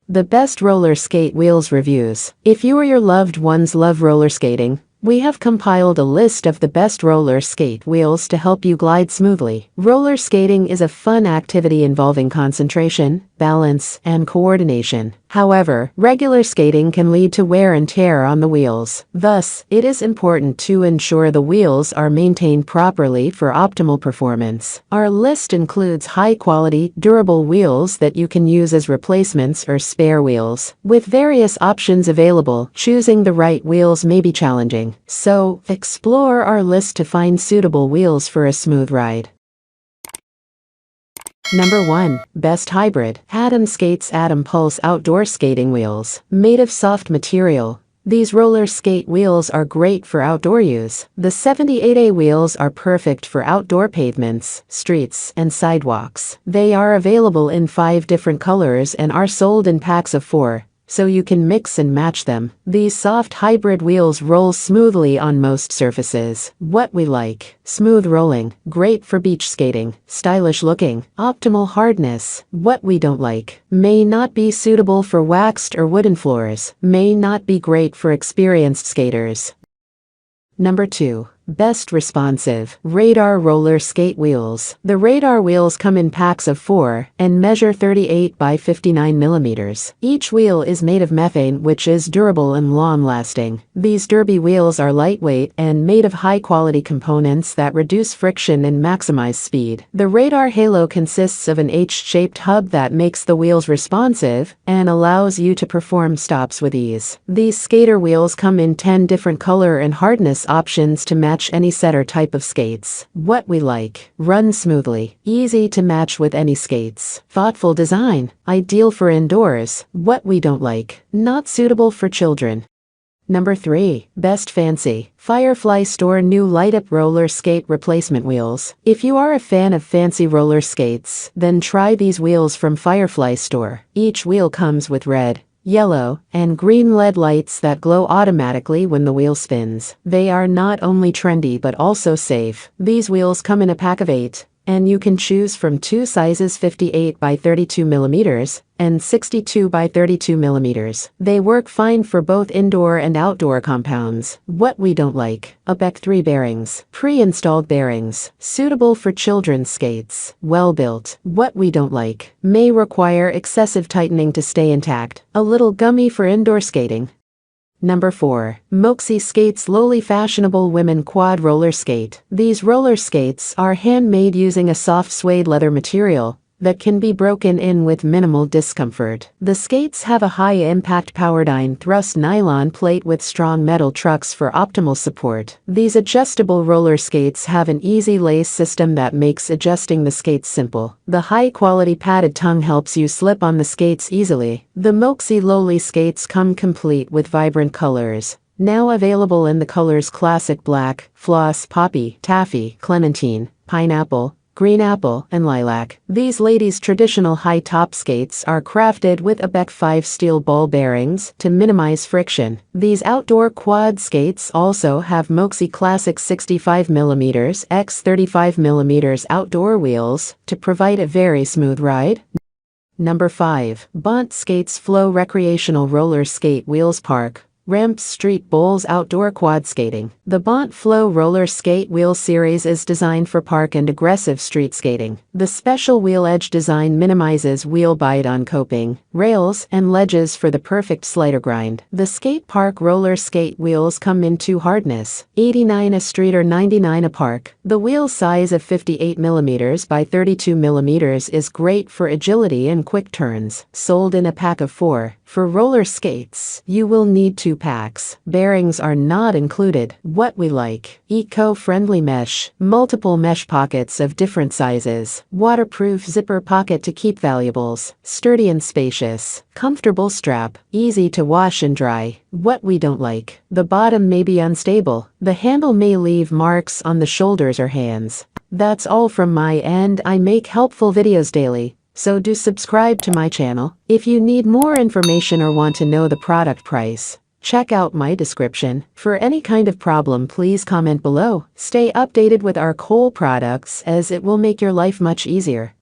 The best roller skate wheels reviews. If you or your loved ones love roller skating, we have compiled a list of the best roller skate wheels to help you glide smoothly. Roller skating is a fun activity involving concentration, balance, and coordination. However, regular skating can lead to wear and tear on the wheels. Thus, it is important to ensure the wheels are maintained properly for optimal performance. Our list includes high-quality, durable wheels that you can use as replacements or spare wheels. With various options available, choosing the right wheels may be challenging. So, explore our list to find suitable wheels for a smooth ride. Number 1. Best Hybrid. Atom Skates Atom Pulse Outdoor Skating Wheels. Made of soft material, these roller skate wheels are great for outdoor use. The 78A wheels are perfect for outdoor pavements, streets, and sidewalks. They are available in 5 different colors and are sold in packs of 4. So you can mix and match them. These soft hybrid wheels roll smoothly on most surfaces. What we like: smooth rolling, great for beach skating, stylish looking, optimal hardness. What we don't like: may not be suitable for waxed or wooden floors, may not be great for experienced skaters. Number 2. Best Responsive. Radar Roller Skate Wheels. The radar wheels come in packs of 4 and measure 38 by 59 millimeters. Each wheel is made of methane, which is durable and long-lasting. These derby wheels are lightweight and made of high-quality components that reduce friction and maximize speed. The radar halo consists of an H-shaped hub that makes the wheels responsive and allows you to perform stops with ease. These skater wheels come in 10 different color and hardness options to match any set or type of skates. What we like: run smoothly, easy to match with any skates. Thoughtful design, ideal for indoors. What we don't like: not suitable for children. Number 3. Best Fancy. Firefly Store New Lightup Roller Skate Replacement Wheels. If you are a fan of fancy roller skates, then try these wheels from Firefly Store. Each wheel comes with red, yellow, and green LED lights that glow automatically when the wheel spins. They are not only trendy but also safe. These wheels come in a pack of 8, and you can choose from 2 sizes: 58 by 32 millimeters and 62 by 32 millimeters. They work fine for both indoor and outdoor compounds. What we don't like: ABEC 3 bearings, pre-installed bearings, suitable for children's skates, well built. What we don't like: may require excessive tightening to stay intact, a little gummy for indoor skating. Number 4. Moxie Skates Lowly Fashionable Women Quad Roller Skate. These roller skates are handmade using a soft suede leather material that can be broken in with minimal discomfort. The skates have a high-impact Powerdyne thrust nylon plate with strong metal trucks for optimal support. These adjustable roller skates have an easy lace system that makes adjusting the skates simple. The high-quality padded tongue helps you slip on the skates easily. The Moxie Lowly skates come complete with vibrant colors. Now available in the colors Classic Black, Floss, Poppy, Taffy, Clementine, Pineapple, Green Apple, and Lilac. These ladies' traditional high-top skates are crafted with ABEC 5 steel ball bearings to minimize friction. These outdoor quad skates also have Moxie Classic 65mm x 35mm outdoor wheels to provide a very smooth ride. Number 5. Bont Skates Flow Recreational Roller Skate Wheels Park Ramps Street Bowls Outdoor Quad Skating. The Bont Flow Roller Skate Wheel Series is designed for park and aggressive street skating. The special wheel edge design minimizes wheel bite on coping, rails, and ledges for the perfect slider grind. The skate park roller skate wheels come in 2 hardness: 89 a street or 99 a park. The wheel size of 58mm by 32mm is great for agility and quick turns. Sold in a pack of 4. For roller skates, you will need 2 packs. Bearings are not included. What we like: eco-friendly mesh, multiple mesh pockets of different sizes, waterproof zipper pocket to keep valuables, sturdy and spacious, comfortable strap, easy to wash and dry. What we don't like: the bottom may be unstable, the handle may leave marks on the shoulders or hands. That's all from my end. I make helpful videos daily, so do subscribe to my channel. If you need more information or want to know the product price, check out my description. For any kind of problem, please comment below. Stay updated with our cool products, as it will make your life much easier.